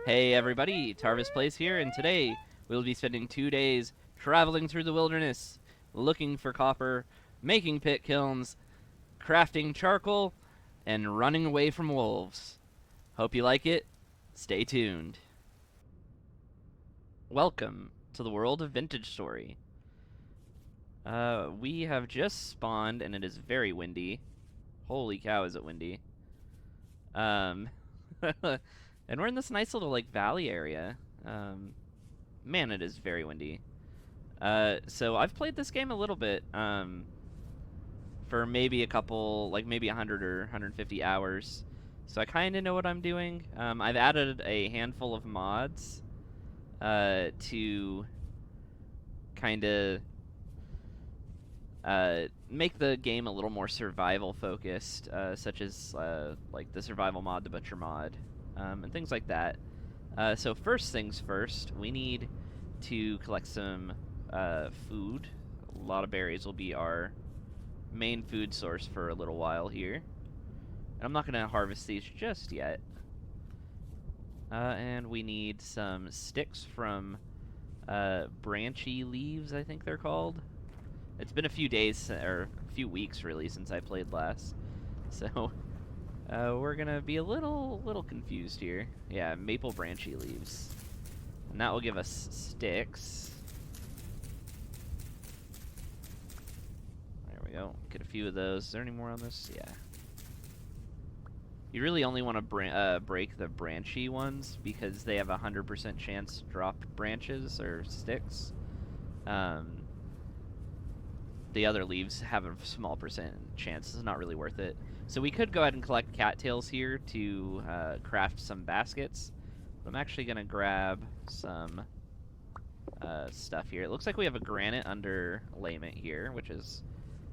Hey everybody, Tarvis Plays here, and today we'll be spending 2 days traveling through the wilderness, looking for copper, making pit kilns, crafting charcoal, and running away from wolves. Hope you like it. Stay tuned. Welcome to the world of Vintage Story. We have just spawned, and it is very windy. Holy cow, is it windy. Um, and we're in this nice little, like, valley area. Man, it is very windy. So I've played this game a little bit, for maybe a couple, like maybe 100 or 150 hours. So I kind of know what I'm doing. I've added a handful of mods, to kind of, make the game a little more survival focused, such as, like the survival mod, the butcher mod, and things like that. So first things first, we need to collect some food. A lot of berries will be our main food source for a little while here. And I'm not going to harvest these just yet. And we need some sticks from branchy leaves, I think they're called. It's been a few days, or a few weeks really, since I played last. So we're going to be a little confused here. Yeah, maple branchy leaves. And that will give us sticks. There we go. Get a few of those. Is there any more on this? Yeah. You really only want to break the branchy ones because they have a 100% chance to drop branches or sticks. The other leaves have a small percent chance. It's not really worth it. So we could go ahead and collect cattails here to craft some baskets. But I'm actually going to grab some stuff here. It looks like we have a granite underlayment here, which is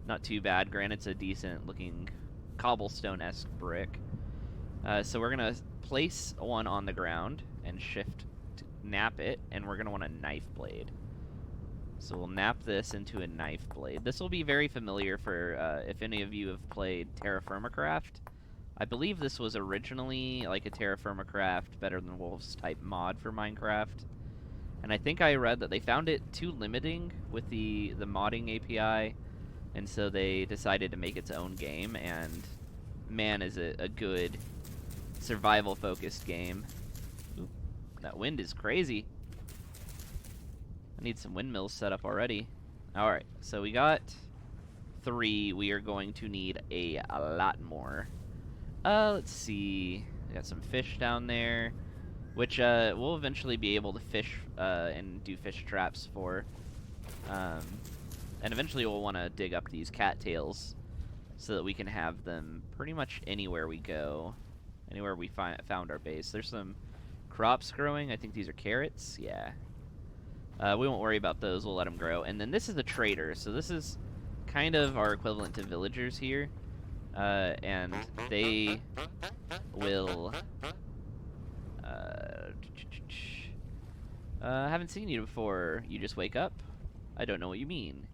not too bad. Granite's a decent looking cobblestone-esque brick. So we're going to place one on the ground and shift to nap it, and we're going to want a knife blade. So we'll nap this into a knife blade. This will be very familiar for if any of you have played terrafirmacraft. I believe this was originally like a terrafirmacraft Better Than Wolves type mod for Minecraft. And I think I read that they found it too limiting with the modding API, and so they decided to make its own game, and man, is it a good survival-focused game. Ooh, that wind is crazy. I need some windmills set up already. Alright, so we got 3. We are going to need a lot more. Let's see. We got some fish down there, which we'll eventually be able to fish and do fish traps for. And eventually we'll want to dig up these cattails so that we can have them pretty much anywhere we go. Anywhere we found our base. There's some crops growing. I think these are carrots. Yeah. We won't worry about those. We'll let them grow. And then this is the trader. So this is kind of our equivalent to villagers here. And they will... haven't seen you before. You just wake up? I don't know what you mean.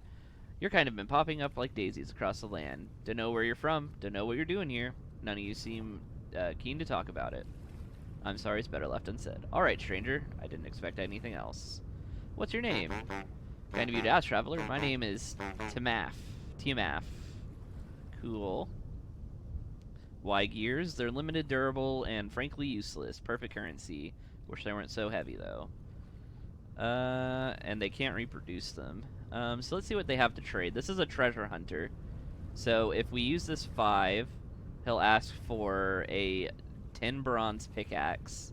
You're kind of been popping up like daisies across the land. Don't know where you're from. Don't know what you're doing here. None of you seem keen to talk about it. I'm sorry, it's better left unsaid. Alright, stranger. I didn't expect anything else. What's your name? Kind of you to ask, traveler. My name is Tiamaf. Tiamaf. Cool. Why gears? They're limited, durable, and frankly useless. Perfect currency. Wish they weren't so heavy, though. And they can't reproduce them. So let's see what they have to trade. This is a treasure hunter. So if we use this 5, he'll ask for a 10 bronze pickaxe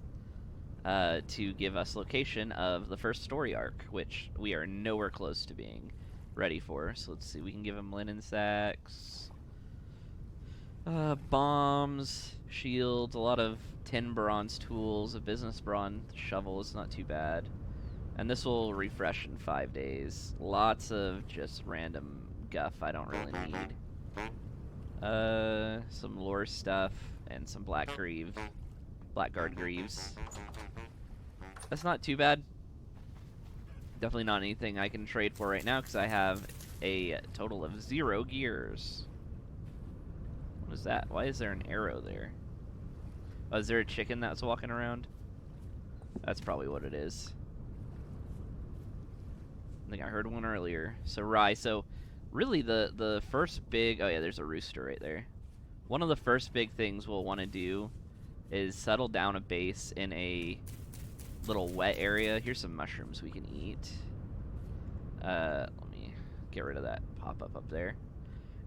to give us location of the first story arc, which we are nowhere close to being ready for. So let's see. We can give him linen sacks, bombs, shields, a lot of 10 bronze tools, a business bronze shovel is not too bad. And this will refresh in 5 days. Lots of just random guff I don't really need. Some lore stuff and some blackguard greaves. That's not too bad. Definitely not anything I can trade for right now because I have a total of 0 gears. What is that? Why is there an arrow there? Oh, is there a chicken that's walking around? That's probably what it is. I think I heard one earlier. So rye. So really the first big... Oh yeah, there's a rooster right there. One of the first big things we'll want to do is settle down a base in a little wet area. Here's some mushrooms we can eat. Let me get rid of that pop-up up there.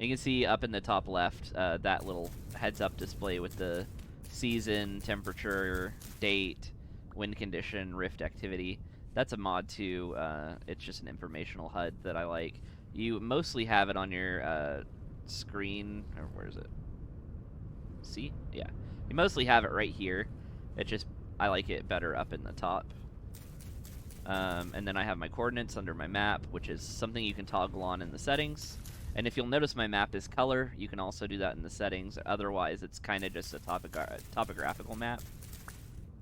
And you can see up in the top left that little heads-up display with the season, temperature, date, wind condition, rift activity. That's a mod too. It's just an informational HUD that I like. You mostly have it on your screen. Or where is it? See? Yeah. You mostly have it right here. It just, I like it better up in the top. And then I have my coordinates under my map, which is something you can toggle on in the settings. And if you'll notice my map is color, you can also do that in the settings. Otherwise, it's kind of just a topographical map.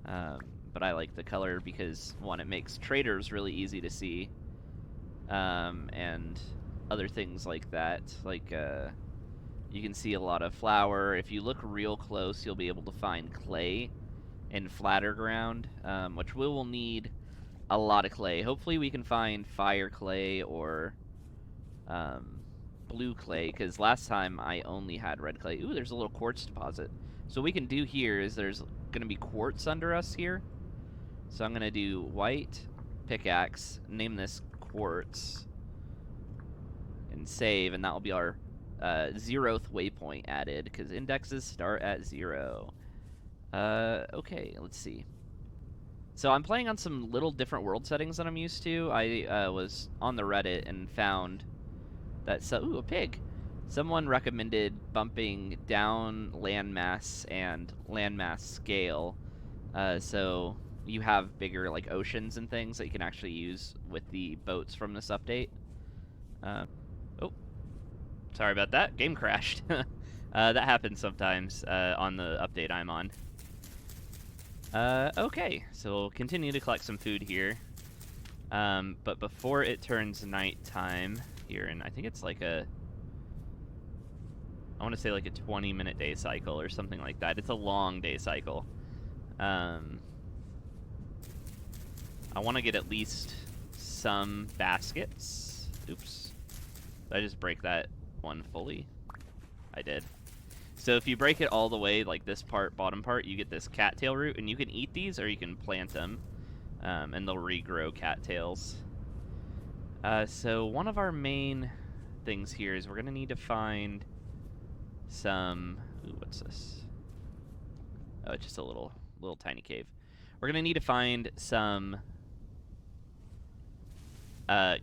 But I like the color because, one, it makes traders really easy to see. And other things like that. Like, you can see a lot of flour. If you look real close, you'll be able to find clay and flatter ground, which we will need a lot of clay. Hopefully we can find fire clay or blue clay, because last time I only had red clay. Ooh, there's a little quartz deposit. So what we can do here is there's going to be quartz under us here. So I'm going to do white pickaxe, name this quartz, and save, and that will be our 0th waypoint added, because indexes start at 0. Okay, let's see. So I'm playing on some little different world settings than I'm used to. I was on the Reddit and found that, ooh, a pig. Someone recommended bumping down landmass and landmass scale, so you have bigger like oceans and things that you can actually use with the boats from this update. Oh, sorry about that. Game crashed. That happens sometimes on the update I'm on. Okay, so we'll continue to collect some food here. But before it turns nighttime here, and I think it's like I want to say like a 20-minute day cycle or something like that. It's a long day cycle. I want to get at least some baskets. Oops. Did I just break that one fully? I did. So if you break it all the way, like this part, bottom part, you get this cattail root, and you can eat these or you can plant them, and they'll regrow cattails. So one of our main things here is we're going to need to find some... Ooh, what's this? Oh, it's just a little tiny cave. We're going to need to find some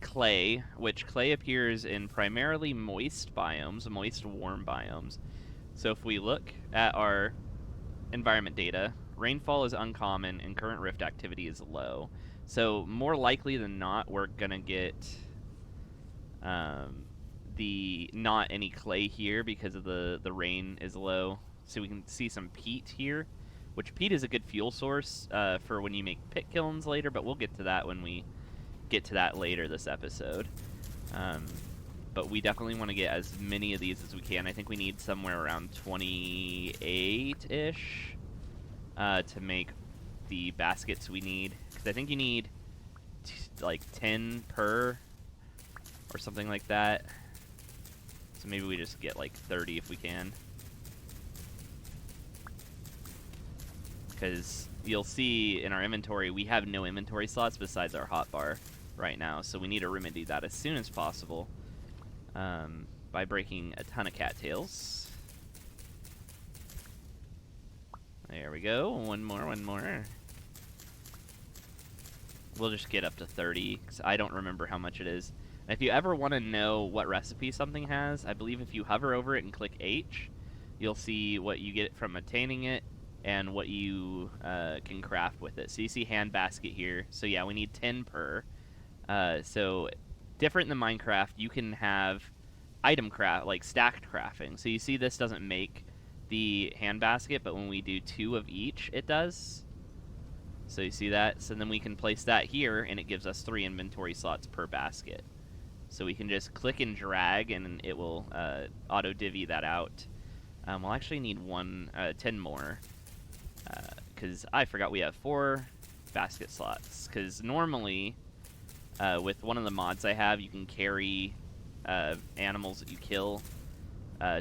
clay, which clay appears in primarily moist biomes, moist warm biomes. So if we look at our environment data, rainfall is uncommon and current rift activity is low. So more likely than not, we're going to get not any clay here because of the rain is low. So we can see some peat here, which peat is a good fuel source for when you make pit kilns later, but we'll get to that when we get to that later this episode. But we definitely want to get as many of these as we can. I think we need somewhere around 28-ish to make the baskets we need. Because I think you need like 10 per or something like that. So maybe we just get like 30 if we can. Because you'll see in our inventory, we have no inventory slots besides our hotbar right now. So we need to remedy that as soon as possible. By breaking a ton of cattails. There we go. One more. We'll just get up to 30, because I don't remember how much it is. And if you ever want to know what recipe something has, I believe if you hover over it and click H, you'll see what you get from attaining it and what you can craft with it. So you see hand basket here. So yeah, we need 10 per. So different than Minecraft, you can have item craft, like stacked crafting. So you see this doesn't make the hand basket, but when we do 2 of each, it does. So you see that? So then we can place that here, and it gives us 3 inventory slots per basket. So we can just click and drag, and it will auto-divvy that out. We'll actually need 10 more, because I forgot we have 4 basket slots, because normally with one of the mods I have, you can carry animals that you kill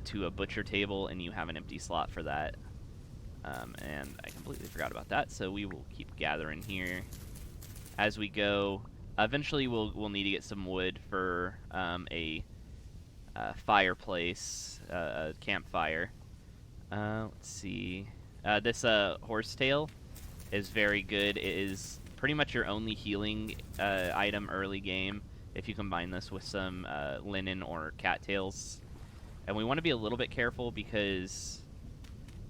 to a butcher table, and you have an empty slot for that. And I completely forgot about that, so we will keep gathering here as we go. Eventually, we'll need to get some wood for a fireplace, a campfire. Let's see. This horsetail is very good. It is pretty much your only healing item early game if you combine this with some linen or cattails. And we want to be a little bit careful because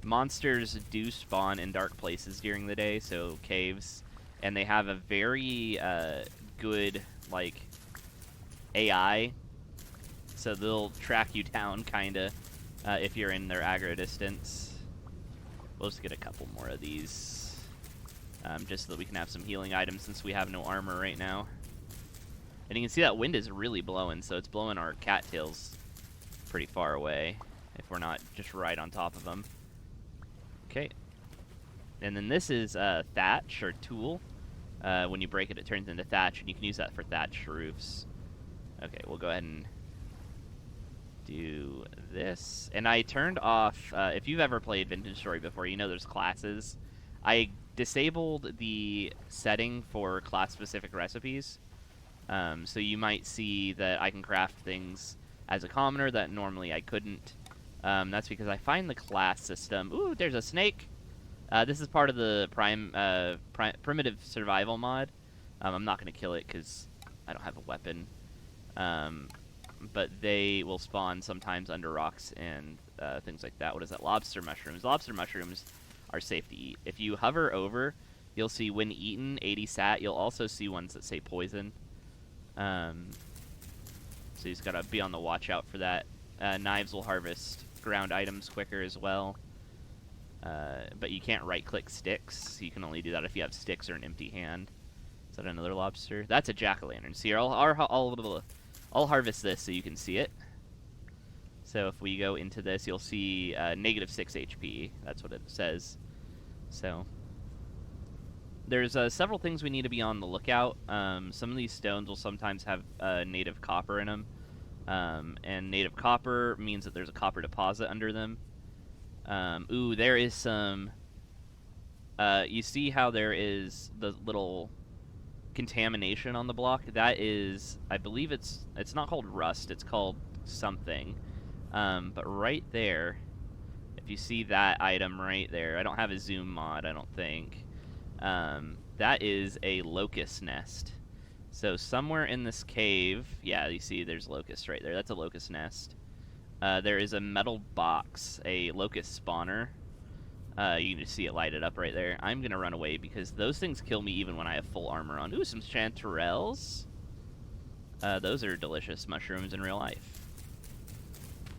monsters do spawn in dark places during the day, so caves, and they have a very good, like, AI, so they'll track you down, kinda, if you're in their aggro distance. We'll just get a couple more of these, just so that we can have some healing items since we have no armor right now. And you can see that wind is really blowing, so it's blowing our cattails pretty far away if we're not just right on top of them. Okay. And then this is thatch, or tool. When you break it, it turns into thatch, and you can use that for thatch roofs. Okay, we'll go ahead and do this. And I turned off, if you've ever played Vintage Story before, you know there's classes. I disabled the setting for class-specific recipes. So you might see that I can craft things as a commoner that normally I couldn't. That's because I find the class system... Ooh, there's a snake! This is part of the primitive survival mod. I'm not going to kill it because I don't have a weapon. But they will spawn sometimes under rocks and things like that. What is that? Lobster mushrooms. Lobster mushrooms are safe to eat. If you hover over, you'll see when eaten, 80 sat. You'll also see ones that say poison. So you just got to be on the watch out for that. Knives will harvest ground items quicker as well. But you can't right-click sticks. You can only do that if you have sticks or an empty hand. Is that another lobster? That's a jack-o'-lantern. See, I'll harvest this so you can see it. So if we go into this, you'll see -6 HP. That's what it says. So there's several things we need to be on the lookout. Some of these stones will sometimes have native copper in them. And native copper means that there's a copper deposit under them. Ooh, there is some... you see how there is the little contamination on the block? That is... I believe it's not called rust, it's called something. But right there, if you see that item right there, I don't have a zoom mod, I don't think. That is a locust nest. So somewhere in this cave... Yeah, you see there's locust right there. That's a locust nest. There is a metal box, a locust spawner. You can just see it lighted up right there. I'm going to run away because those things kill me even when I have full armor on. Ooh, some chanterelles. Those are delicious mushrooms in real life.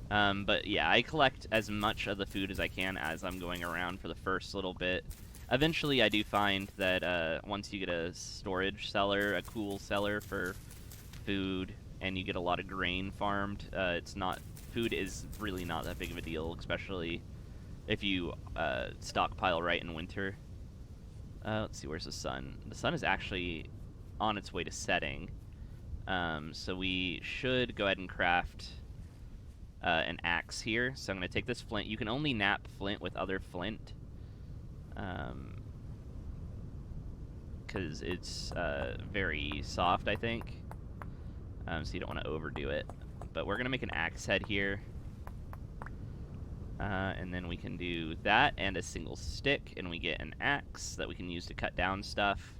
But yeah, I collect as much of the food as I can as I'm going around for the first little bit. Eventually, I do find that once you get a storage cellar, a cool cellar for food, and you get a lot of grain farmed, food is really not that big of a deal, especially if you stockpile right in winter. Let's see, where's the sun? The sun is actually on its way to setting, so we should go ahead and craft an axe here. So I'm going to take this flint. You can only nap flint with other flint, because it's very soft, I think, so you don't want to overdo it. But we're going to make an axe head here. And then we can do that and a single stick, and we get an axe that we can use to cut down stuff.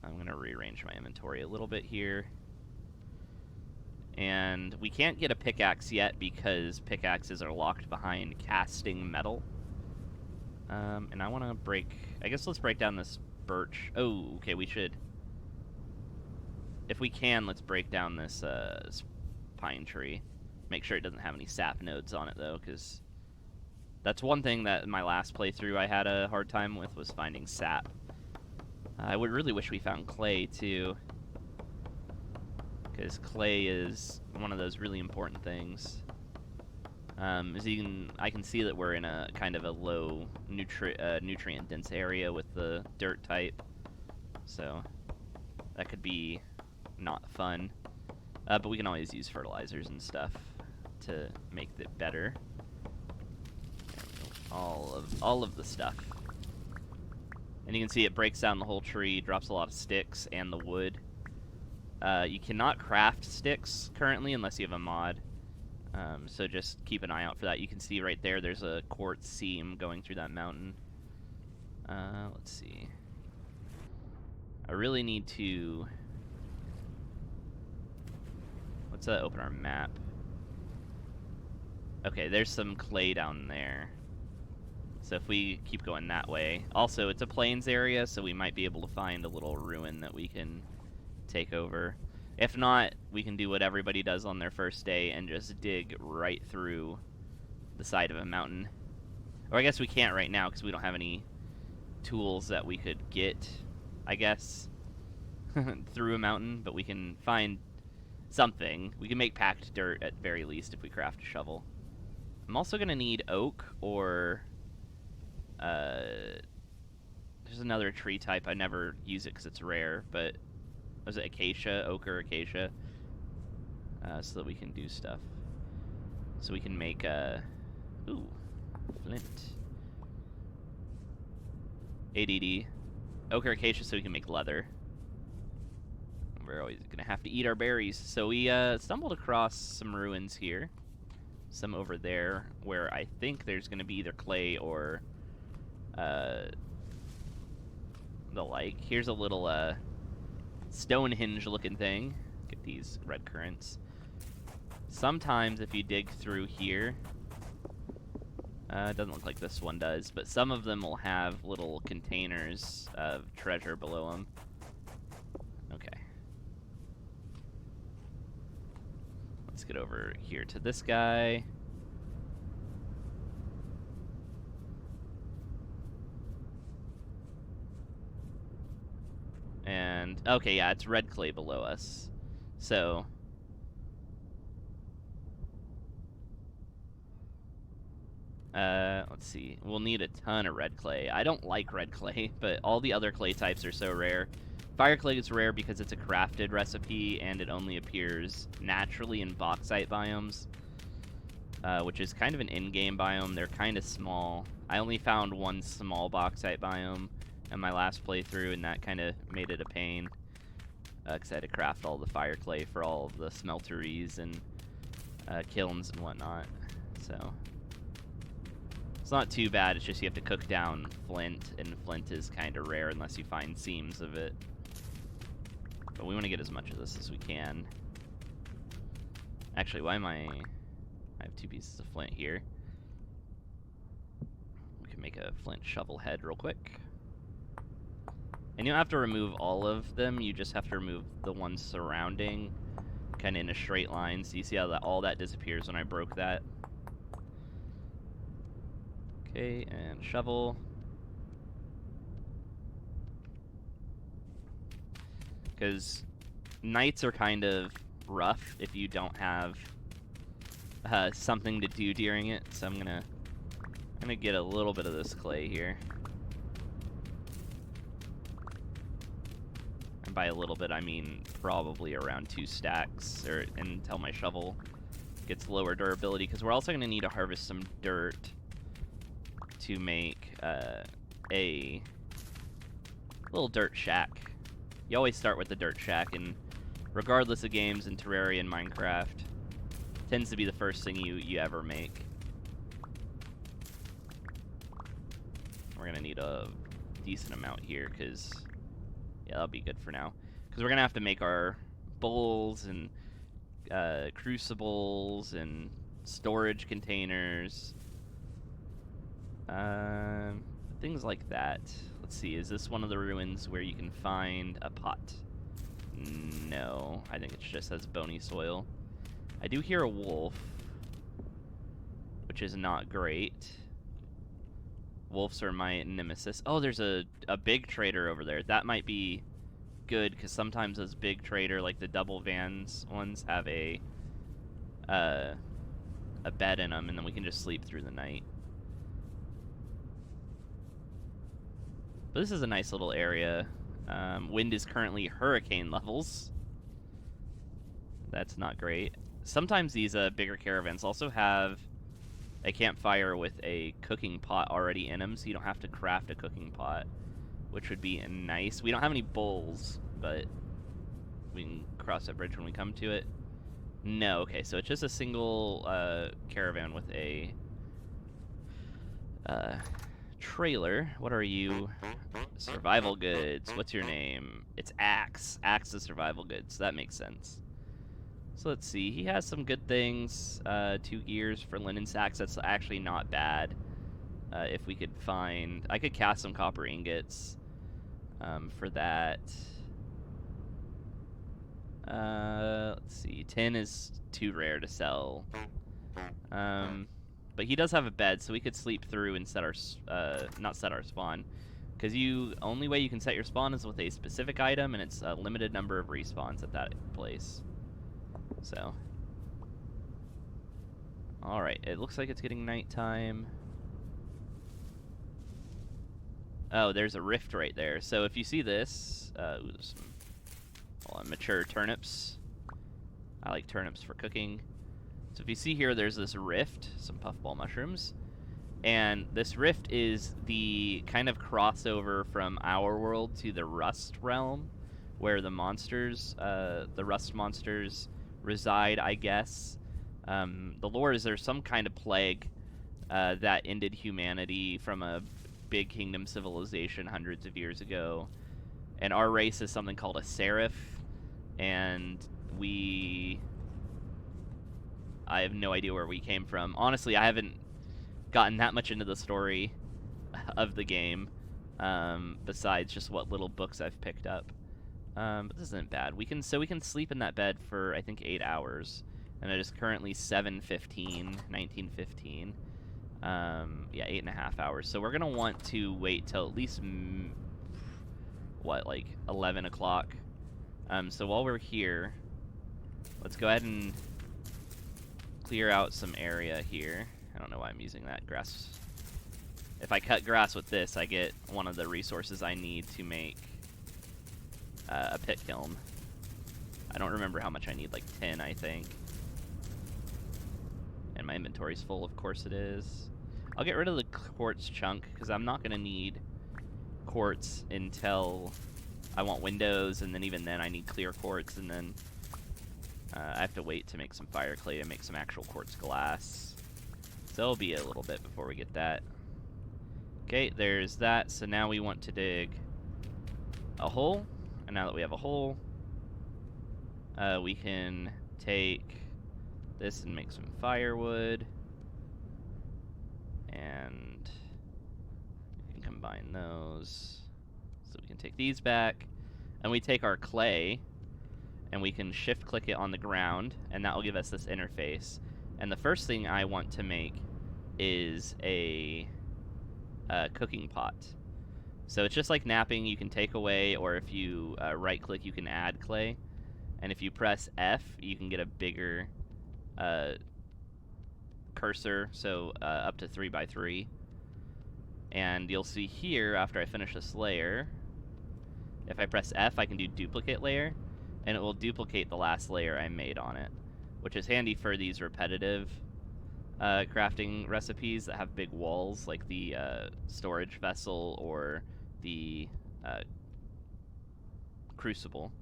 I'm going to rearrange my inventory a little bit here. And we can't get a pickaxe yet because pickaxes are locked behind casting metal. And I want to break... I guess let's break down this birch. Oh, okay, we should... If we can, let's break down this pine tree. Make sure it doesn't have any sap nodes on it, though, because that's one thing that in my last playthrough I had a hard time with, was finding sap. I would really wish we found clay, too, because clay is one of those really important things. As I can see that we're in a kind of a low nutrient-dense area with the dirt type. so that could be not fun. But we can always use fertilizers and stuff to make it better. There we go. All of the stuff. And you can see it breaks down the whole tree, drops a lot of sticks and the wood. You cannot craft sticks currently unless you have a mod. So just keep an eye out for that. You can see right there, there's a quartz seam going through that mountain. Let's see. I really need to... Let's open our map. Okay, there's some clay down there. So if we keep going that way... Also, it's a plains area, so we might be able to find a little ruin that we can take over. If not, we can do what everybody does on their first day and just dig right through the side of a mountain. Or I guess we can't right now because we don't have any tools that we could get, I guess, through a mountain. But we can find something. We can make packed dirt at very least if we craft a shovel. I'm also going to need oak or... there's another tree type. I never use it because it's rare, but... Was it acacia? Oak or acacia? So that we can do stuff. So we can make, ooh, flint. ADD. Oak or acacia so we can make leather. We're always going to have to eat our berries. So we stumbled across some ruins here. Some over there where I think there's going to be either clay or the like. Here's a little... Stonehenge looking thing. Get these red currants. Sometimes if you dig through here, it doesn't look like this one does, but some of them will have little containers of treasure below them. Okay. Let's get over here to this guy. And, okay, yeah, it's red clay below us. So, let's see. We'll need a ton of red clay. I don't like red clay, but all the other clay types are so rare. Fire clay is rare because it's a crafted recipe, and it only appears naturally in bauxite biomes, which is kind of an in-game biome. They're kind of small. I only found one small bauxite biome in my last playthrough, and that kind of made it a pain because I had to craft all the fire clay for all of the smelteries and kilns and whatnot. So it's not too bad. It's just you have to cook down flint, and flint is kind of rare unless you find seams of it. But we want to get as much of this as we can. Actually, why am I have 2 pieces of flint here. We can make a flint shovel head real quick. And you don't have to remove all of them, you just have to remove the ones surrounding, kind of in a straight line. So you see how all that disappears when I broke that. Okay, and shovel. Because nights are kind of rough if you don't have something to do during it. So I'm gonna get a little bit of this clay here. And by a little bit, I mean probably around 2 stacks, or until my shovel gets lower durability. Because we're also gonna need to harvest some dirt to make a little dirt shack. You always start with the dirt shack, and regardless of games in Terraria and Minecraft, tends to be the first thing you ever make. We're gonna need a decent amount here, because yeah, that'll be good for now. Because we're gonna have to make our bowls and crucibles and storage containers, things like that. Let's see, is this one of the ruins where you can find a pot? No, I think it just has bony soil. I do hear a wolf, which is not great. Wolves are my nemesis. Oh, there's a big trader over there. That might be good, because sometimes those big trader, like the double vans ones, have a bed in them, and then we can just sleep through the night. But this is a nice little area. Wind is currently hurricane levels. That's not great. Sometimes these bigger caravans also have a campfire with a cooking pot already in them, so you don't have to craft a cooking pot, which would be nice. We don't have any bowls, but we can cross that bridge when we come to it. No, okay, so it's just a single caravan with a trailer. What are you? Survival goods. What's your name? It's Axe. Axe is survival goods. That makes sense. So let's see. He has some good things. 2 gears for linen sacks. That's actually not bad. If we could find... I could cast some copper ingots for that. Let's see. Tin is too rare to sell. But he does have a bed, so we could sleep through and set our... not set our spawn. Because only way you can set your spawn is with a specific item, and it's a limited number of respawns at that place. So, alright, it looks like it's getting nighttime. Oh, there's a rift right there. So if you see this, ooh, there's some mature turnips. I like turnips for cooking. So if you see here, there's this rift, some puffball mushrooms. And this rift is the kind of crossover from our world to the Rust realm, where the monsters, the Rust monsters, reside, I guess. The lore is there's some kind of plague that ended humanity from a big kingdom civilization hundreds of years ago. And our race is something called a seraph. And I have no idea where we came from. Honestly, I haven't gotten that much into the story of the game, besides just what little books I've picked up. But this isn't bad. We can sleep in that bed for, I think, 8 hours. And it is currently 7:15, 19:15. Yeah, 8.5 hours. So we're going to want to wait till at least, like 11 o'clock. So while we're here, let's go ahead and clear out some area here. I don't know why I'm using that grass. If I cut grass with this, I get one of the resources I need to make a pit kiln. I don't remember how much I need, like 10, I think. And my inventory's full, of course it is. I'll get rid of the quartz chunk, because I'm not going to need quartz until I want windows, and then even then I need clear quartz, and then I have to wait to make some fire clay to make some actual quartz glass. So it'll be a little bit before we get that. Okay, there's that. So now we want to dig a hole. And now that we have a hole, we can take this and make some firewood. And we can combine those. So we can take these back. And we take our clay, and we can shift-click it on the ground, and that will give us this interface. And the first thing I want to make is a cooking pot. So it's just like knapping. You can take away, or if you right-click, you can add clay. And if you press F, you can get a bigger cursor, so up to 3x3. And you'll see here, after I finish this layer, if I press F, I can do duplicate layer, and it will duplicate the last layer I made on it, which is handy for these repetitive crafting recipes that have big walls, like the storage vessel or the crucible.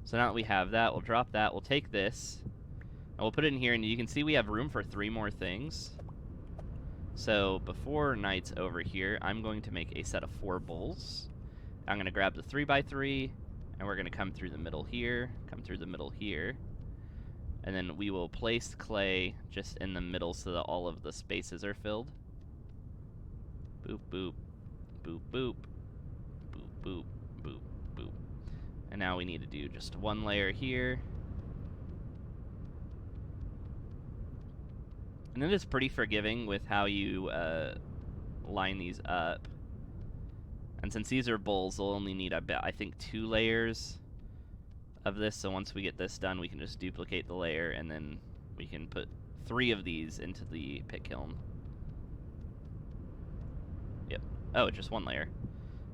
So now that we have that, we'll drop that, we'll take this, and we'll put it in here, and you can see we have room for 3 more things. So before night's over here, I'm going to make a set of 4 bowls. I'm going to grab the 3x3, and we're going to come through the middle here, come through the middle here, and then we will place clay just in the middle so that all of the spaces are filled. Boop, boop, boop, boop, boop, boop, boop, boop. And now we need to do just 1 layer here. And then it's pretty forgiving with how you line these up. And since these are bowls, they'll only need, I think, 2 layers of this. So once we get this done, we can just duplicate the layer, and then we can put 3 of these into the pit kiln. Yep. Oh, just 1 layer.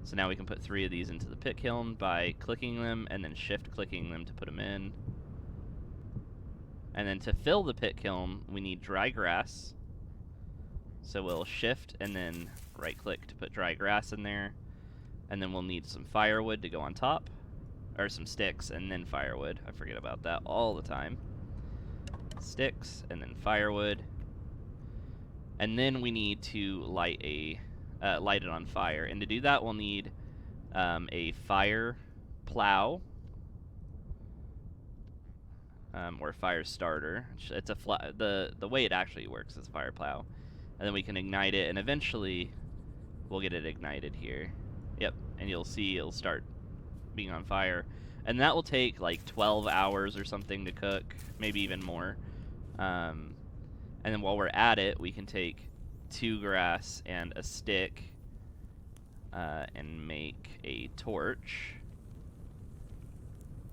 So now we can put 3 of these into the pit kiln by clicking them and then shift clicking them to put them in. And then to fill the pit kiln, we need dry grass. So we'll shift and then right click to put dry grass in there. And then we'll need some firewood to go on top. Or some sticks and then firewood. I forget about that all the time. Sticks and then firewood. And then we need to light it on fire. And to do that, we'll need a fire plow. Or fire starter. It's the way it actually works is a fire plow. And then we can ignite it, and eventually we'll get it ignited here. Yep, and you'll see it'll start being on fire. And that will take like 12 hours or something to cook, maybe even more. And then while we're at it, we can take 2 grass and a stick and make a torch.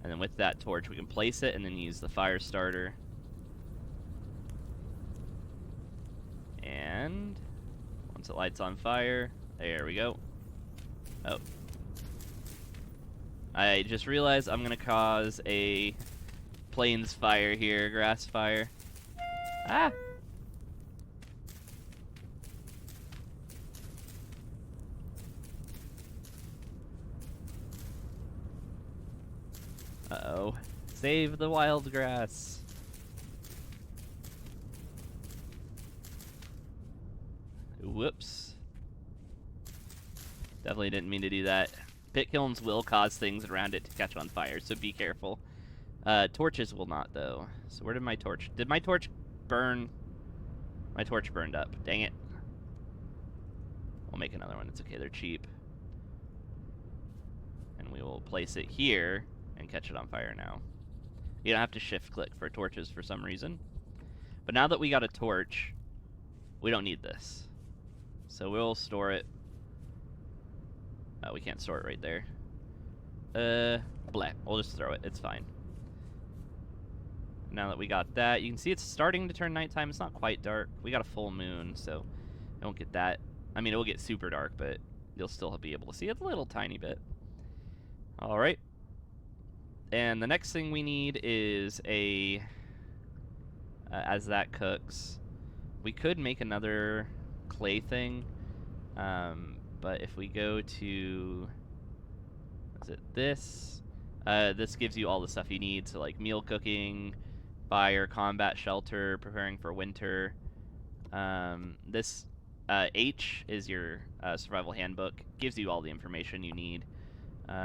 And then with that torch, we can place it and then use the fire starter. And once it lights on fire, there we go. Oh. I just realized I'm going to cause a plains fire here, grass fire. Ah! Uh-oh. Save the wild grass. Whoops. Definitely didn't mean to do that. Pit kilns will cause things around it to catch on fire, so be careful. Torches will not, though. So where did my torch... Did my torch burn? My torch burned up. Dang it. We'll make another one. It's okay. They're cheap. And we will place it here and catch it on fire now. You don't have to shift-click for torches for some reason. But now that we got a torch, we don't need this. So we'll store it. We can't store it right there. Blah. We'll just throw it. It's fine. Now that we got that, you can see it's starting to turn nighttime. It's not quite dark. We got a full moon, so it won't get that. I mean, it will get super dark, but you'll still be able to see it a little tiny bit. All right. And the next thing we need is a... as that cooks, we could make another clay thing. But if we go to... Is it this? This gives you all the stuff you need. So like meal cooking, fire, combat shelter, preparing for winter. This H is your survival handbook. Gives you all the information you need.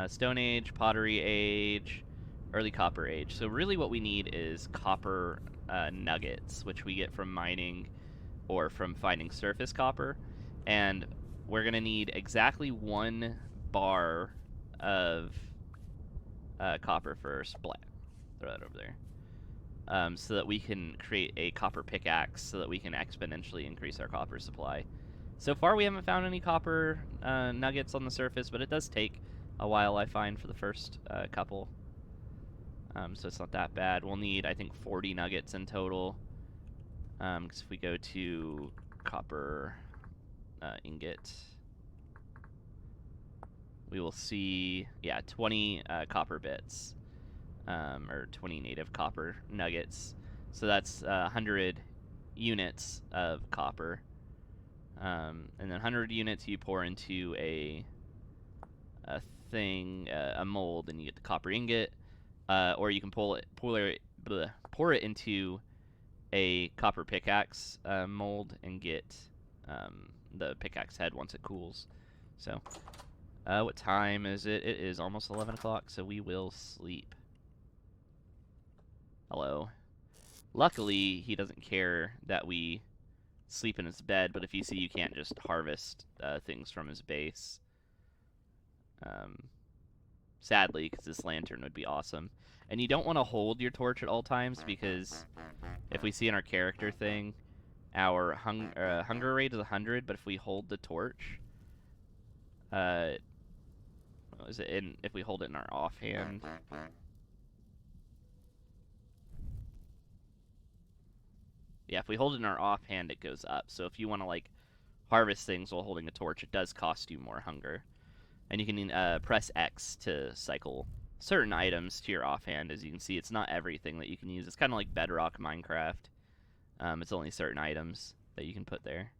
Stone Age, Pottery Age, Early Copper Age. So really what we need is copper nuggets, which we get from mining or from finding surface copper. And we're going to need exactly 1 bar of copper first. Black. Throw that over there. So that we can create a copper pickaxe so that we can exponentially increase our copper supply. So far we haven't found any copper nuggets on the surface, but it does take a while, I find, for the first couple. So it's not that bad. We'll need, I think, 40 nuggets in total. Because if we go to copper ingot, we will see, yeah, 20 copper bits, or 20 native copper nuggets. So that's 100 units of copper. And then 100 units you pour into a mold, and you get the copper ingot. Or you can pour it into a copper pickaxe mold and get the pickaxe head once it cools. So, what time is it? It is almost 11 o'clock, so we will sleep. Hello. Luckily, he doesn't care that we sleep in his bed, but if you see, you can't just harvest things from his base. Sadly, because this lantern would be awesome. And you don't want to hold your torch at all times, because if we see in our character thing, our hunger rate is 100, but if we hold the torch, if we hold it in our offhand, yeah, if we hold it in our offhand, it goes up. So if you want to like harvest things while holding a torch, it does cost you more hunger. And you can press X to cycle certain items to your offhand. As you can see, it's not everything that you can use. It's kind of like Bedrock Minecraft. It's only certain items that you can put there.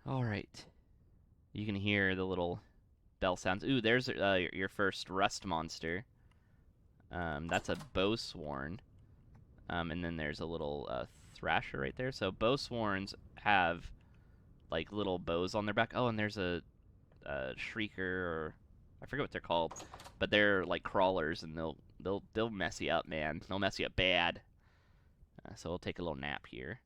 All right. You can hear the little bell sounds. Ooh, there's your first rust monster. That's a bowsworn. And then there's a little thrasher right there. So bowsworns have like little bows on their back. Oh, and there's a shrieker, or I forget what they're called, but they're like crawlers, and they'll mess you up, man. They'll mess you up bad. So we'll take a little nap here,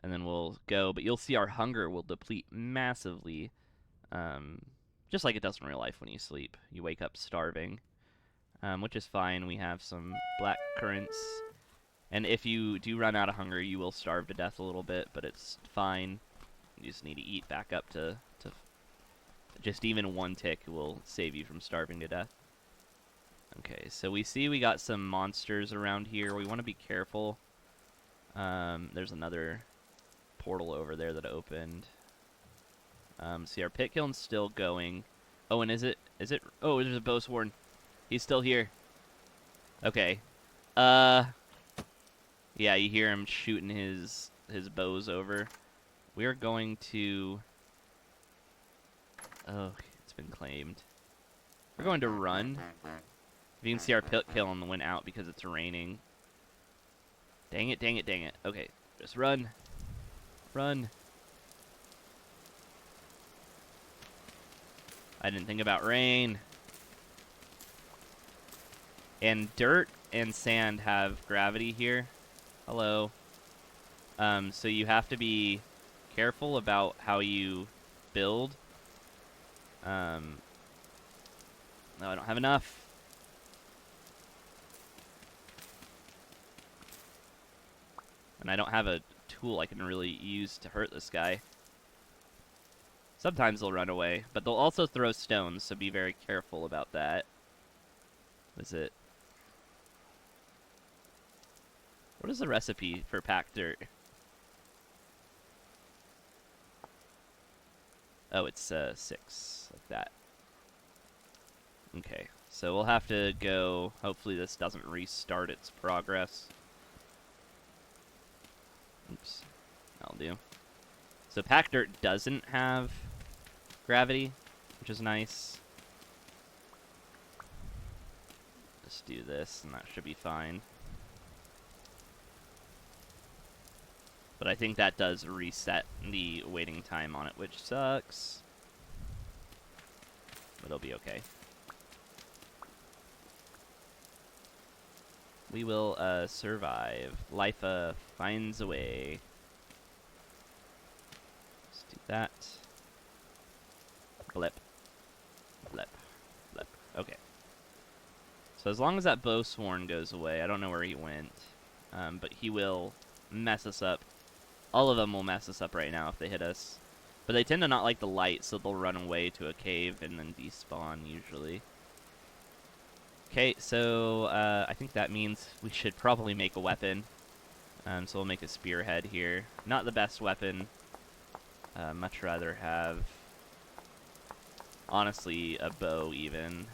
and then we'll go. But you'll see our hunger will deplete massively, just like it does in real life when you sleep. You wake up starving, which is fine. We have some black currants. And if you do run out of hunger, you will starve to death a little bit, but it's fine. You just need to eat back up to just even one tick will save you from starving to death. Okay, so we see we got some monsters around here. We want to be careful. There's another portal over there that opened. See, our pit kiln's still going. Oh, and is it? Oh, there's a bowsworn. He's still here. Okay. Yeah, you hear him shooting his bows over. We are going to... Oh, it's been claimed. We're going to run. You can see our pit kiln went out because it's raining. Dang it, dang it, dang it. Okay, just run. Run. I didn't think about rain. And dirt and sand have gravity here. Hello. So you have to be careful about how you build. No, I don't have enough. And I don't have a tool I can really use to hurt this guy. Sometimes they'll run away, but they'll also throw stones, so be very careful about that. What is it? What is the recipe for packed dirt? Oh, it's 6, like that. Okay, so we'll have to go. Hopefully this doesn't restart its progress. Oops, that'll do. So packed dirt doesn't have gravity, which is nice. Just do this, and that should be fine. But I think that does reset the waiting time on it, which sucks. But it'll be okay. We will survive. Life finds a way. Let's do that. Blip. Blip. Blip. Okay. So as long as that bowsworn goes away, I don't know where he went, but he will mess us up. All of them will mess us up right now if they hit us. But they tend to not like the light, so they'll run away to a cave and then despawn, usually. Okay, so I think that means we should probably make a weapon. So we'll make a spearhead here. Not the best weapon. Much rather have, honestly, a bow even.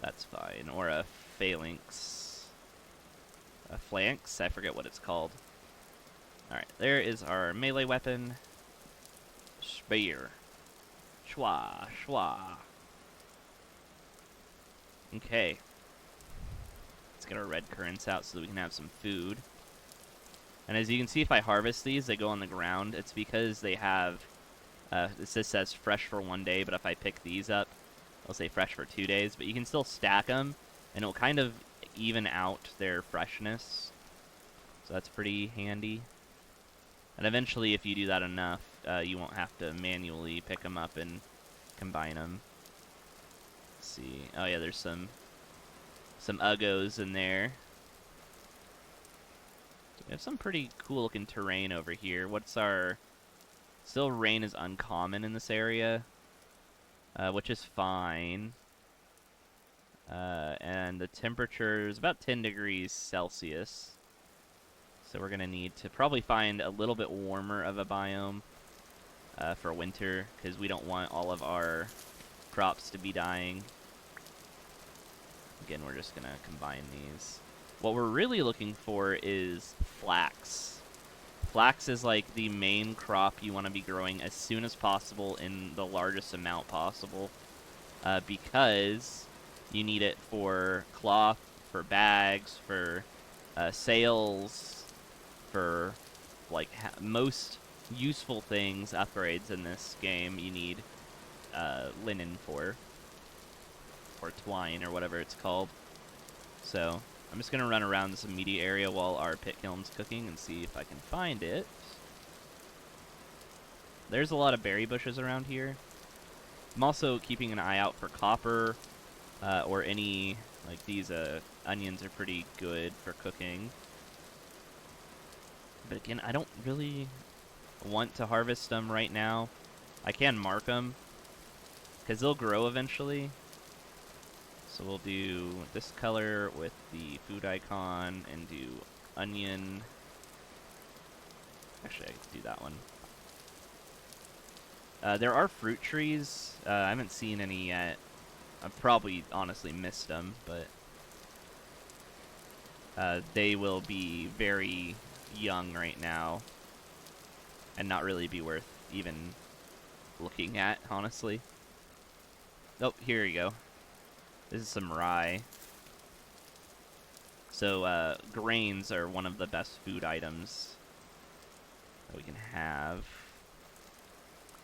That's fine. Or a phalanx. A phalanx? I forget what it's called. Alright, there is our melee weapon. Spear. Schwa, schwa. Okay. Let's get our red currants out so that we can have some food. And as you can see, if I harvest these, they go on the ground. It's because they have... this says fresh for 1 day, but if I pick these up, it'll say fresh for 2 days. But you can still stack them, and it'll kind of even out their freshness. So that's pretty handy. And eventually, if you do that enough, you won't have to manually pick them up and combine them. Let's see. Oh yeah, there's some uggos in there. So we have some pretty cool looking terrain over here. What's our... Still, rain is uncommon in this area, which is fine. And the temperature is about 10 degrees Celsius. So we're going to need to probably find a little bit warmer of a biome. for winter, because we don't want all of our crops to be dying. Again, we're just going to combine these. What we're really looking for is flax. Flax is like the main crop you want to be growing as soon as possible in the largest amount possible, because you need it for cloth, for bags, for sails, for like most useful things, upgrades in this game. You need linen for, or twine, or whatever it's called. So I'm just gonna run around this immediate area while our pit kiln's cooking and see if I can find it. There's a lot of berry bushes around here. I'm also keeping an eye out for copper, or any, like these onions are pretty good for cooking. But again, I don't really want to harvest them right now. I can mark them, because they'll grow eventually. So we'll do this color with the food icon and do onion. Actually, I can do that one. There are fruit trees. I haven't seen any yet. I've probably honestly missed them, but they will be very young right now and not really be worth even looking at, honestly. Oh, here you go. This is some rye. So, grains are one of the best food items that we can have.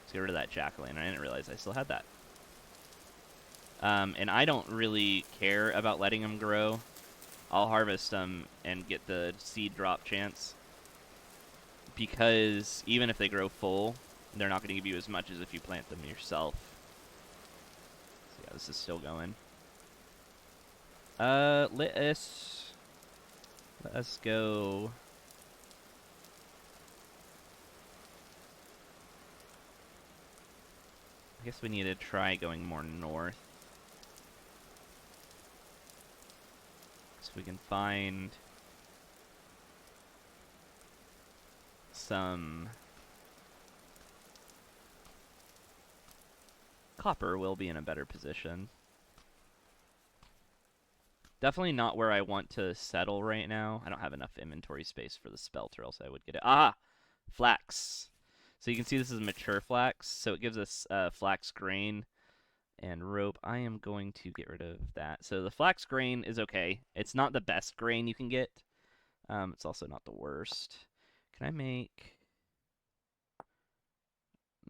Let's get rid of that jack-o'-lantern. I didn't realize I still had that. And I don't really care about letting them grow. I'll harvest them and get the seed drop chance, because even if they grow full, they're not going to give you as much as if you plant them yourself. So yeah, this is still going. Let us go. I guess we need to try going more north, so we can find some copper. Will be in a better position. Definitely not where I want to settle right now. I don't have enough inventory space for the spelt, or else I would get it. Ah! Flax. So you can see this is mature flax, so it gives us flax grain and rope. I am going to get rid of that. So the flax grain is okay. It's not the best grain you can get. It's also not the worst. Can I make...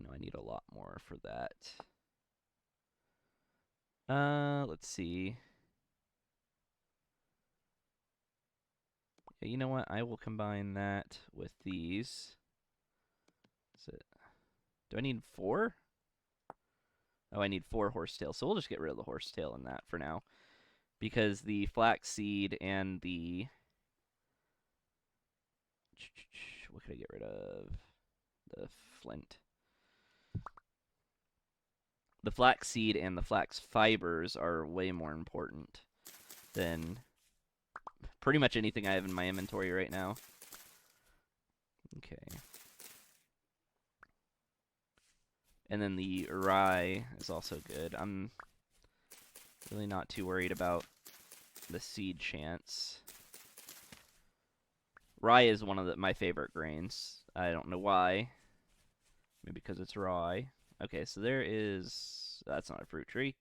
No, I need a lot more for that. Let's see. You know what? I will combine that with these. Do I need 4? Oh, I need 4 horsetail. So we'll just get rid of the horsetail in that for now, because the flaxseed and the... What could I get rid of? The flint. The flaxseed and the flax fibers are way more important than pretty much anything I have in my inventory right now. Okay. And then the rye is also good. I'm really not too worried about the seed chance. Rye is one of my favorite grains. I don't know why. Maybe because it's rye. Okay, so there is... That's not a fruit tree.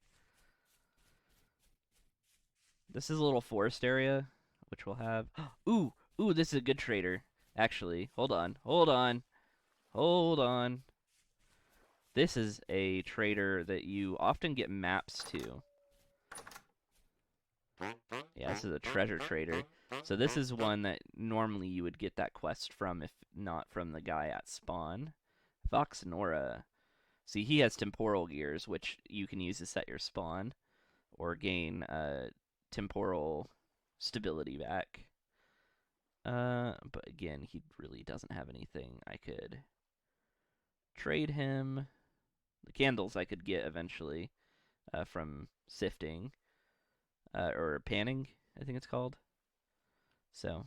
This is a little forest area, which we'll have... Ooh! Ooh, this is a good trader. Actually, hold on. Hold on. Hold on. This is a trader that you often get maps to. Yeah, this is a treasure trader. So this is one that normally you would get that quest from, if not from the guy at spawn. Voxnora. See, he has temporal gears, which you can use to set your spawn, or gain temporal stability back. But again, he really doesn't have anything I could trade him. The candles I could get eventually from sifting, or panning, I think it's called. So,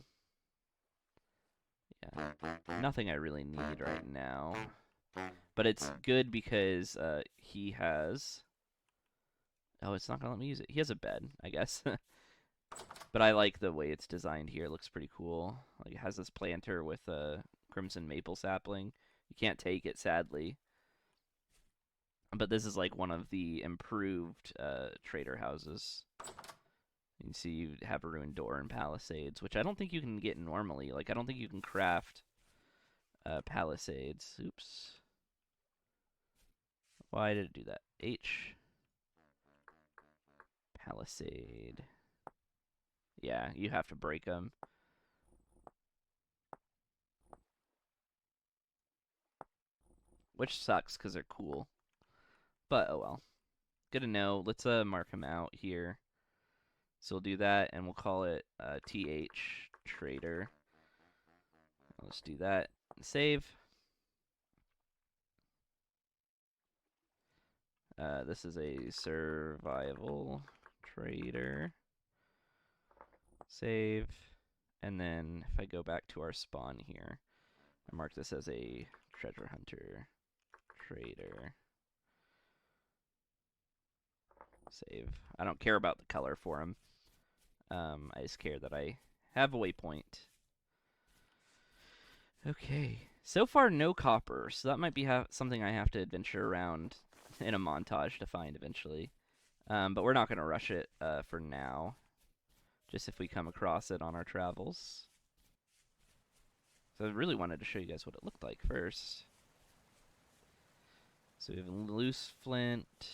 yeah, nothing I really need right now. But it's good because he has... Oh, it's not going to let me use it. He has a bed, I guess. But I like the way it's designed here. It looks pretty cool. Like, it has this planter with a crimson maple sapling. You can't take it, sadly. But this is like one of the improved trader houses. You can see you have a ruined door and palisades, which I don't think you can get normally. Like, I don't think you can craft palisades. Oops. Why did it do that? H. Palisade. Yeah, you have to break them. Which sucks because they're cool. But, oh well. Good to know. Let's mark them out here. So we'll do that, and we'll call it TH Trader. Let's do that. Save. This is a survival trader. Save. And then if I go back to our spawn here, I mark this as a treasure hunter trader. Save. I don't care about the color for him. I just care that I have a waypoint. Okay. So far, no copper, so that might be something I have to adventure around in a montage to find eventually. But we're not going to rush it for now. Just if we come across it on our travels. So I really wanted to show you guys what it looked like first. So we have loose flint.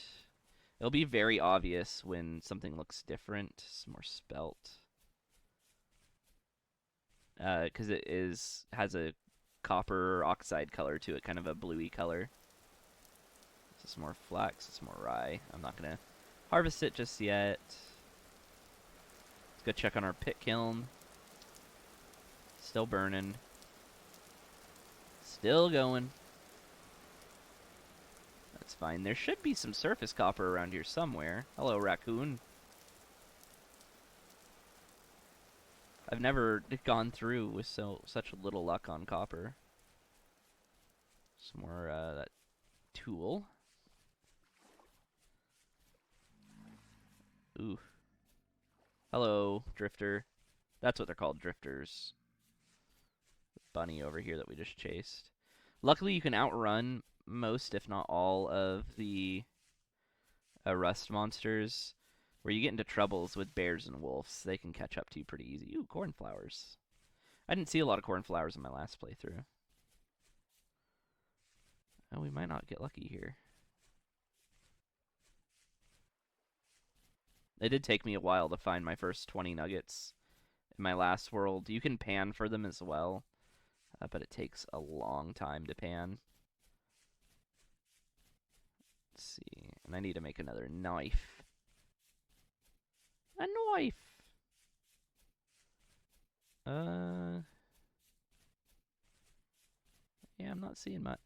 It'll be very obvious when something looks different. It's more spelt. Because it has a copper oxide color to it, kind of a bluey color. This is more flax, it's more rye. I'm not going to harvest it just yet. Let's go check on our pit kiln. Still burning. Still going. That's fine. There should be some surface copper around here somewhere. Hello, raccoon. I've never gone through with such little luck on copper. Some more that tool. Ooh. Hello, drifter. That's what they're called, drifters. Bunny over here that we just chased. Luckily, you can outrun most, if not all, of the rust monsters. Where you get into troubles with bears and wolves, they can catch up to you pretty easy. Ooh, cornflowers. I didn't see a lot of cornflowers in my last playthrough. Oh, we might not get lucky here. It did take me a while to find my first 20 nuggets in my last world. You can pan for them as well, but it takes a long time to pan. Let's see. And I need to make another knife. A knife! Yeah, I'm not seeing much.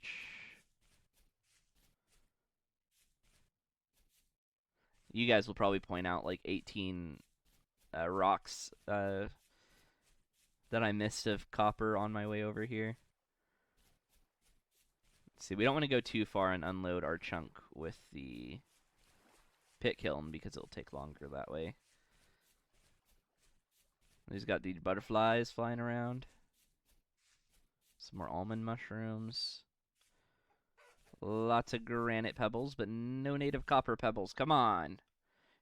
You guys will probably point out like 18 rocks that I missed of copper on my way over here. Let's see, we don't want to go too far and unload our chunk with the pit kiln because it'll take longer that way. He's got these butterflies flying around. Some more almond mushrooms. Lots of granite pebbles, but no native copper pebbles. Come on.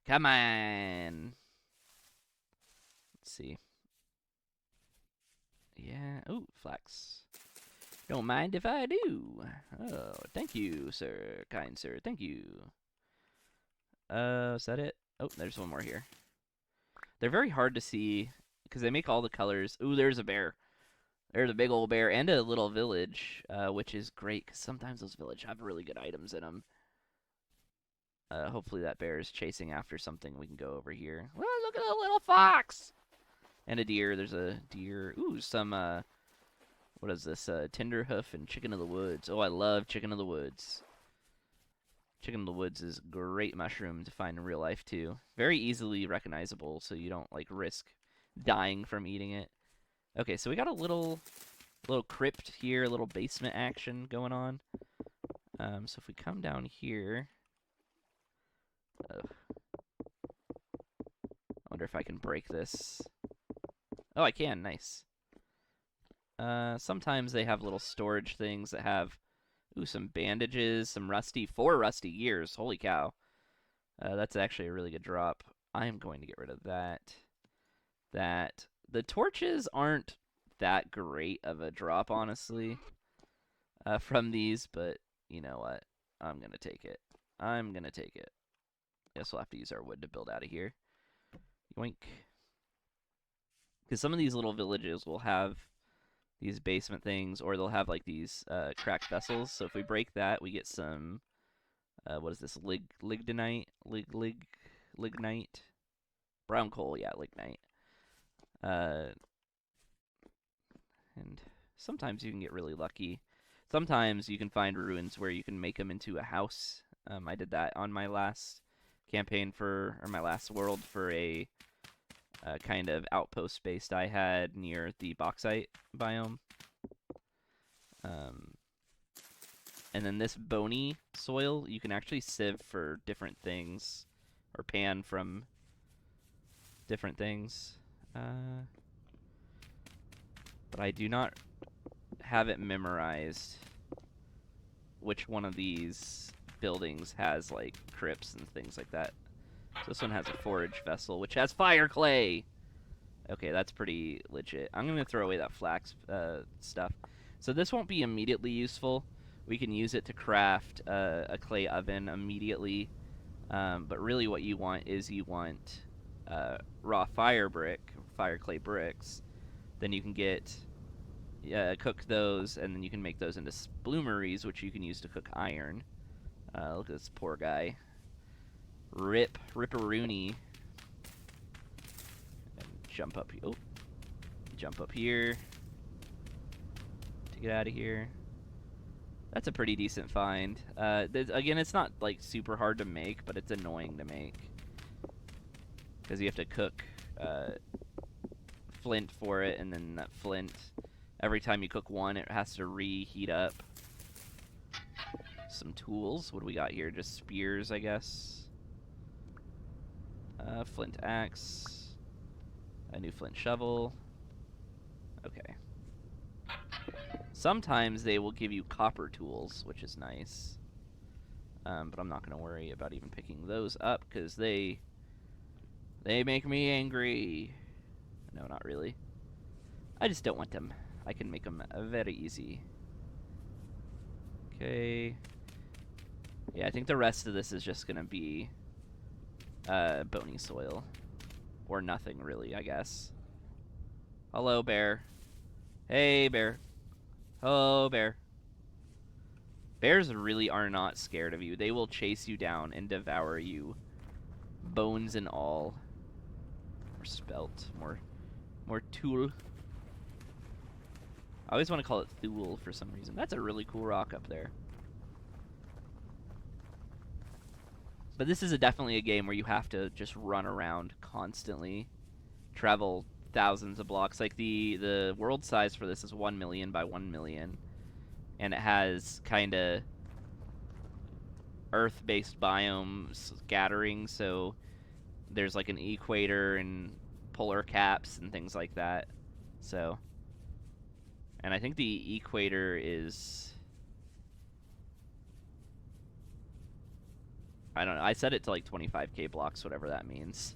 Come on. Let's see. Yeah. Ooh, flax. Don't mind if I do. Oh, thank you, sir. Kind sir. Thank you. Is that it? Oh, there's one more here. They're very hard to see because they make all the colors. Ooh, there's a bear. There's a big old bear and a little village, which is great because sometimes those villages have really good items in them. Hopefully that bear is chasing after something. We can go over here. Well, look at the little fox! And a deer. There's a deer. Ooh, some, what is this? Tenderhoof and chicken of the woods. Oh, I love chicken of the woods. Chicken of the woods is a great mushroom to find in real life, too. Very easily recognizable, so you don't, like, risk dying from eating it. Okay, so we got a little crypt here, a little basement action going on. So if we come down here, I wonder if I can break this. Oh, I can. Nice. Sometimes they have little storage things that have, ooh, some bandages, some 4 rusty gears. Holy cow. That's actually a really good drop. I am going to get rid of that. The torches aren't that great of a drop, honestly, from these, but you know what? I'm going to take it. I'm going to take it. Guess we'll have to use our wood to build out of here. Yoink. Because some of these little villages will have these basement things, or they'll have like these cracked vessels. So if we break that, we get some, what is this, lignite? Lignite? Brown coal, yeah, lignite. And sometimes you can get really lucky. Sometimes you can find ruins where you can make them into a house. I did that on my last campaign or my last world for a kind of outpost base I had near the bauxite biome. And then this bony soil, you can actually sieve for different things, or pan from different things. But I do not have it memorized which one of these buildings has like crypts and things like that. So this one has a forage vessel, which has fire clay. Okay, that's pretty legit. I'm going to throw away that flax stuff. So this won't be immediately useful. We can use it to craft a clay oven immediately. But really what you want is raw fire clay bricks. Then you can cook those, and then you can make those into sploomeries, which you can use to cook iron. Look at this poor guy. Ripperoonie. And jump up here to get out of here. That's a pretty decent find. Again, it's not like super hard to make, but it's annoying to make because you have to cook flint for it, and then that flint, every time you cook one, it has to reheat up. Some tools. What do we got here? Just spears, I guess. Flint axe. A new flint shovel. Okay. Sometimes they will give you copper tools, which is nice. But I'm not going to worry about even picking those up, because they make me angry. No, not really. I just don't want them. I can make them very easy. Okay. Yeah, I think the rest of this is just going to be bony soil. Or nothing, really, I guess. Hello, bear. Hey, bear. Hello, bear. Bears really are not scared of you. They will chase you down and devour you. Bones and all. More spelt. More tool. I always want to call it Thule for some reason. That's a really cool rock up there. But this is definitely a game where you have to just run around constantly. Travel thousands of blocks. Like the world size for this is 1 million by 1 million. And it has kind of Earth-based biomes scattering, so there's like an equator and polar caps and things like that. So, and I think the equator is, I don't know, I set it to like 25k blocks, whatever that means.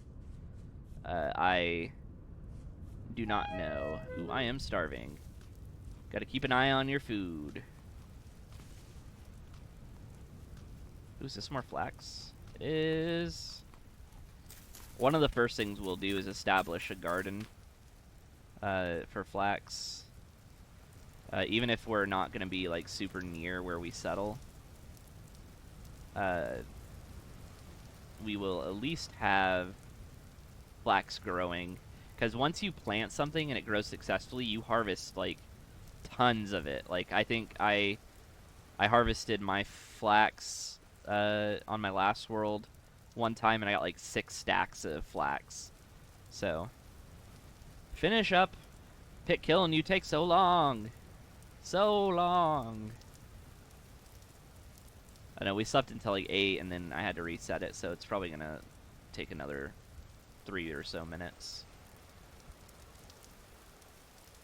I do not know. Ooh, I am starving. Gotta keep an eye on your food. Ooh, is this more flax? It is. One of the first things we'll do is establish a garden for flax. Even if we're not going to be like super near where we settle. We will at least have flax growing. Because once you plant something and it grows successfully, you harvest like tons of it. Like I think I harvested my flax on my last world one time, and I got like 6 stacks of flax. So finish up. Pick killing you take so long. So long. I know we slept until like 8, and then I had to reset it, so it's probably gonna take another 3 or so minutes.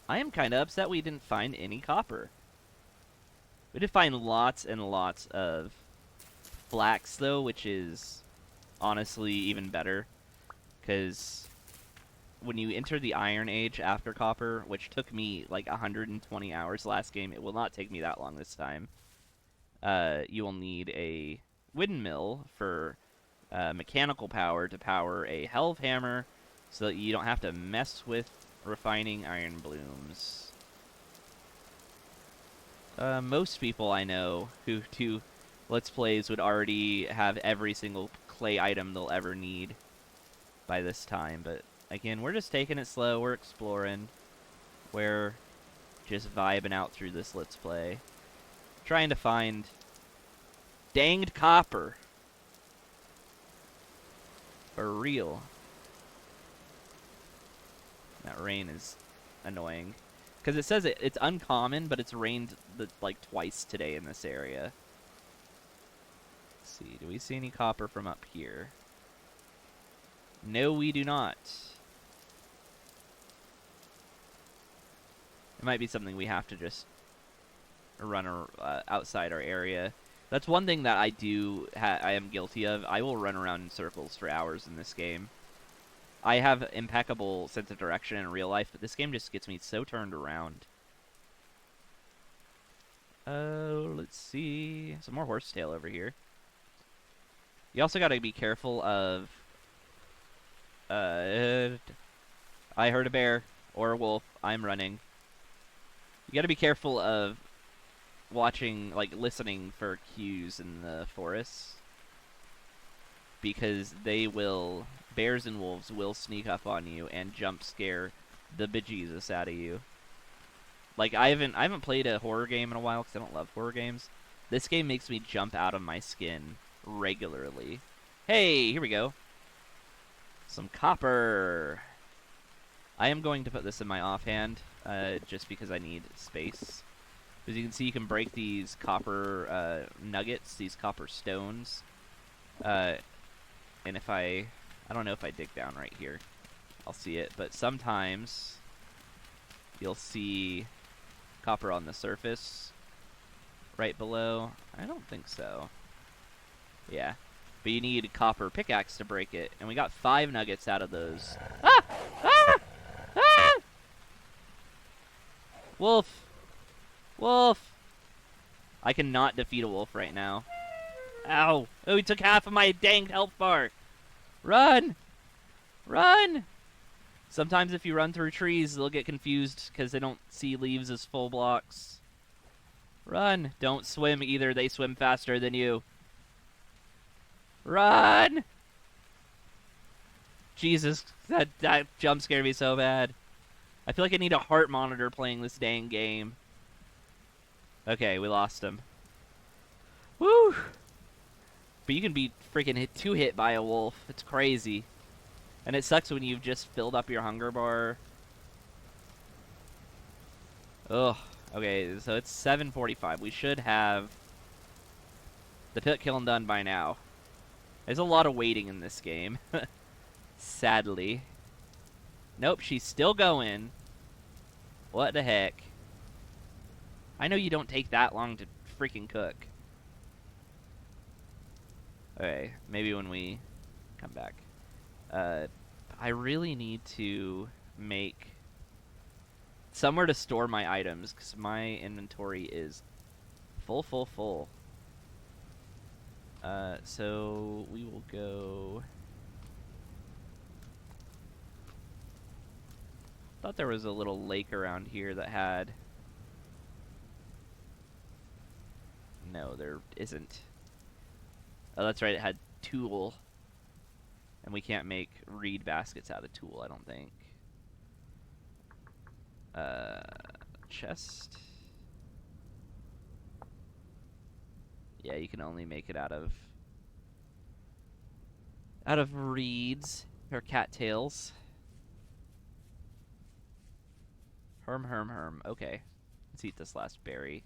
I am kind of upset we didn't find any copper. We did find lots and lots of flax, though, which is honestly even better. Because when you enter the Iron Age after copper, which took me like 120 hours last game, it will not take me that long this time. You will need a windmill for mechanical power to power a helve hammer so that you don't have to mess with refining iron blooms. Most people I know who do Let's Plays would already have every single clay item they'll ever need by this time, but again, we're just taking it slow, we're exploring, we're just vibing out through this Let's Play. Trying to find danged copper. For real. That rain is annoying. Because it says it's uncommon, but it's rained like twice today in this area. Let's see, do we see any copper from up here? No, we do not. It might be something we have to just run outside our area. That's one thing that I am guilty of. I will run around in circles for hours in this game. I have impeccable sense of direction in real life, but this game just gets me so turned around. Let's see. Some more horsetail over here. You also got to be careful of... I heard a bear or a wolf. I'm running. You got to be careful of listening for cues in the forests. Because bears and wolves will sneak up on you and jump scare the bejesus out of you. Like, I haven't played a horror game in a while because I don't love horror games. This game makes me jump out of my skin regularly. Hey, here we go. Some copper. I am going to put this in my offhand, just because I need space. As you can see, you can break these copper nuggets, these copper stones. And if I don't know if I dig down right here, I'll see it. But sometimes you'll see copper on the surface right below. I don't think so. Yeah. But you need a copper pickaxe to break it. And we got 5 nuggets out of those. Ah! Ah! Ah! Wolf! Wolf! I cannot defeat a wolf right now. Ow! Oh, he took half of my dang health bar! Run! Run! Sometimes if you run through trees, they'll get confused because they don't see leaves as full blocks. Run! Don't swim either, they swim faster than you. Run! Jesus, that jump scared me so bad. I feel like I need a heart monitor playing this dang game. Okay, we lost him. Woo! But you can be freaking two hit by a wolf. It's crazy. And it sucks when you've just filled up your hunger bar. Ugh. Okay, so it's 7:45. We should have the pit killing done by now. There's a lot of waiting in this game. Sadly. Nope, she's still going. What the heck? I know you don't take that long to freaking cook. Okay, maybe when we come back. I really need to make somewhere to store my items, because my inventory is full. So we will go... Thought there was a little lake around here that had... No, there isn't. Oh, that's right, it had tool. And we can't make reed baskets out of tool, I don't think. Chest. Yeah, you can only make it out of reeds or cattails. Herm. Okay. Let's eat this last berry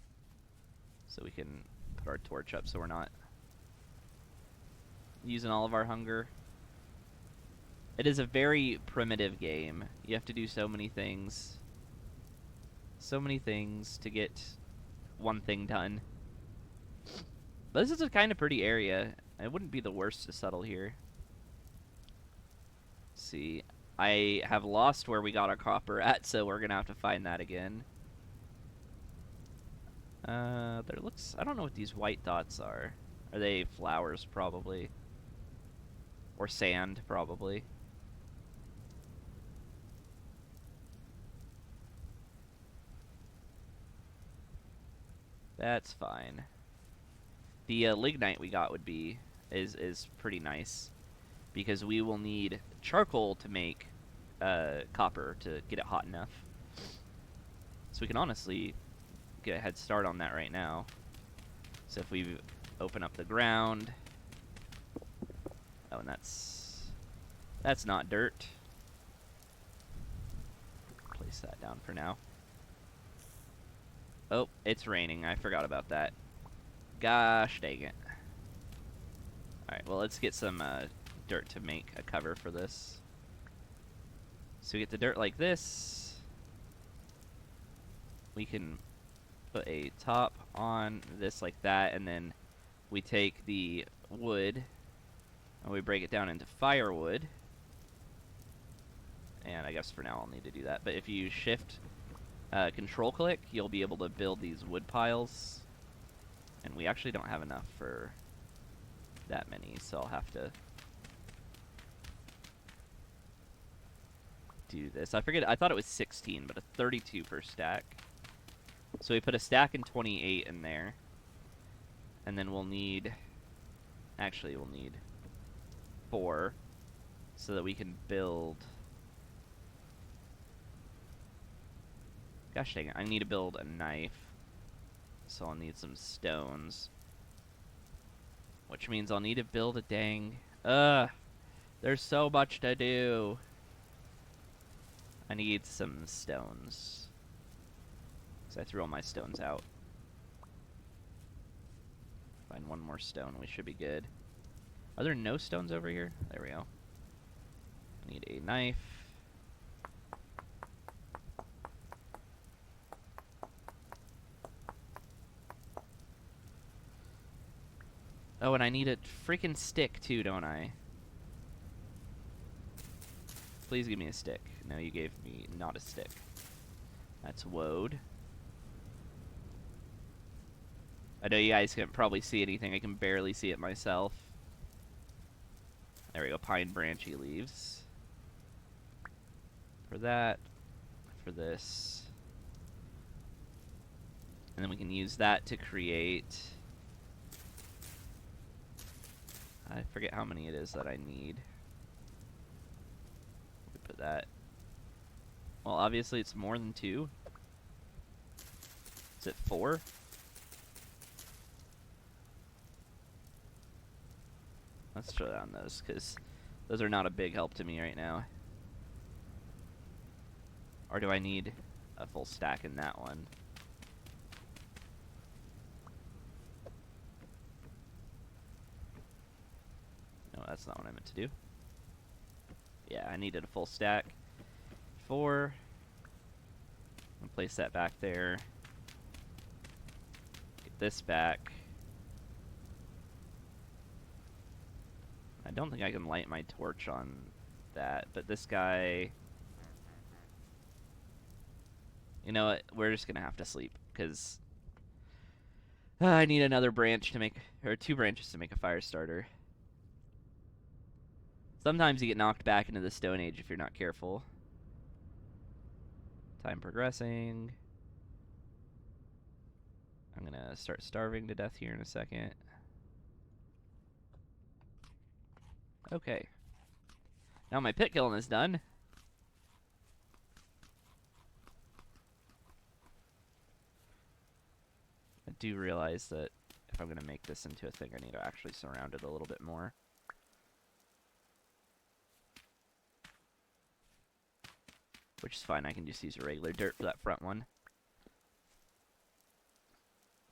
so we can put our torch up so we're not using all of our hunger. It is a very primitive game. You have to do so many things. So many things to get one thing done. But this is a kind of pretty area. It wouldn't be the worst to settle here. Let's see. I have lost where we got our copper at, so we're going to have to find that again. There looks... I don't know what these white dots are. Are they flowers, probably? Or sand, probably. That's fine. The lignite we got is pretty nice, because we will need charcoal to make copper to get it hot enough. So we can honestly get a head start on that right now. So if we open up the ground, oh, and that's not dirt. Place that down for now. Oh, it's raining. I forgot about that. Gosh dang it. Alright, well, let's get some dirt to make a cover for this. So we get the dirt like this. We can put a top on this like that, and then we take the wood and we break it down into firewood. And I guess for now I'll need to do that. But if you shift control click, you'll be able to build these wood piles. And we actually don't have enough for that many, so I'll have to do this. I forget, I thought it was 16, but a 32 per stack. So we put a stack and 28 in there. And then we'll need... Actually, we'll need 4 so that we can build... Gosh dang it, I need to build a knife. So I'll need some stones. Which means I'll need to build a dang... There's so much to do. I need some stones. Because I threw all my stones out. Find one more stone, we should be good. Are there no stones over here? There we go. I need a knife. Oh, and I need a freaking stick too, don't I? Please give me a stick. No, you gave me not a stick. That's woad. I know you guys can't probably see anything. I can barely see it myself. There we go. Pine branchy leaves. For that. For this. And then we can use that to create... I forget how many it is that I need. We put that... Well, obviously it's more than 2. Is it 4? Let's throw down those, because those are not a big help to me right now. Or do I need a full stack in that one? No, that's not what I meant to do. Yeah, I needed a full stack. 4. I'll place that back there. Get this back. I don't think I can light my torch on that, but this guy... You know what? We're just gonna have to sleep, because I need another branch to make... Or 2 branches to make a fire starter. Sometimes you get knocked back into the Stone Age if you're not careful. Time progressing. I'm gonna start starving to death here in a second. Okay. Now my pit killing is done. I do realize that if I'm gonna make this into a thing, I need to actually surround it a little bit more. Which is fine, I can just use a regular dirt for that front one.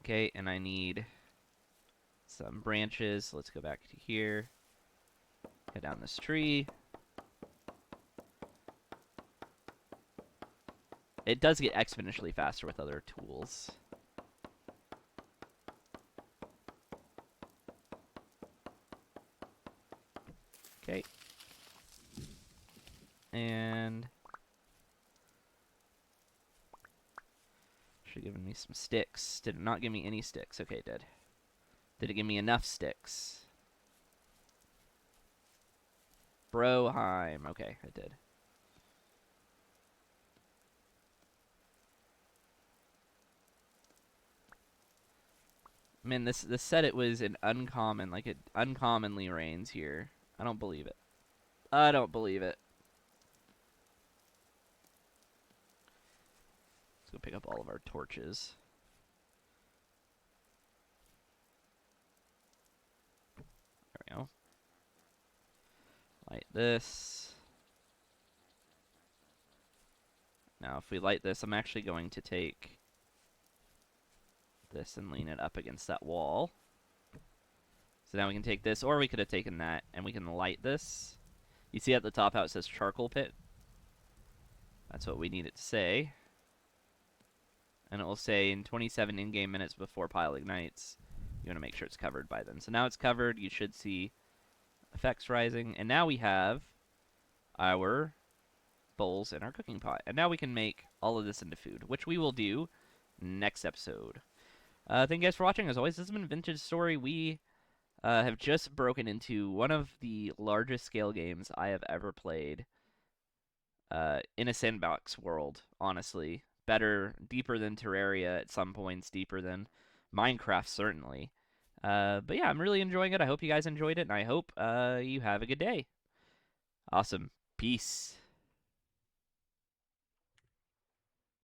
Okay, and I need some branches. Let's go back to here. Cut down this tree. It does get exponentially faster with other tools. Okay. And should have given me some sticks. Did it not give me any sticks? Okay, it did. Did it give me enough sticks? Broheim. Okay, it did. Man, this said it was an uncommon, like it uncommonly rains here. I don't believe it. I don't believe it. Let's go pick up all of our torches. There we go. Light this. Now, if we light this, I'm actually going to take this and lean it up against that wall. So now we can take this, or we could have taken that, and we can light this. You see at the top how it says charcoal pit? That's what we need it to say. And it will say in 27 in-game minutes before pile ignites. You want to make sure it's covered by then. So now it's covered. You should see effects rising. And now we have our bowls in our cooking pot. And now we can make all of this into food, which we will do next episode. Thank you guys for watching. As always, this has been Vintage Story. We have just broken into one of the largest scale games I have ever played in a sandbox world, honestly. Better, deeper than Terraria at some points, deeper than Minecraft, certainly. But yeah, I'm really enjoying it. I hope you guys enjoyed it, and I hope you have a good day. Awesome. Peace.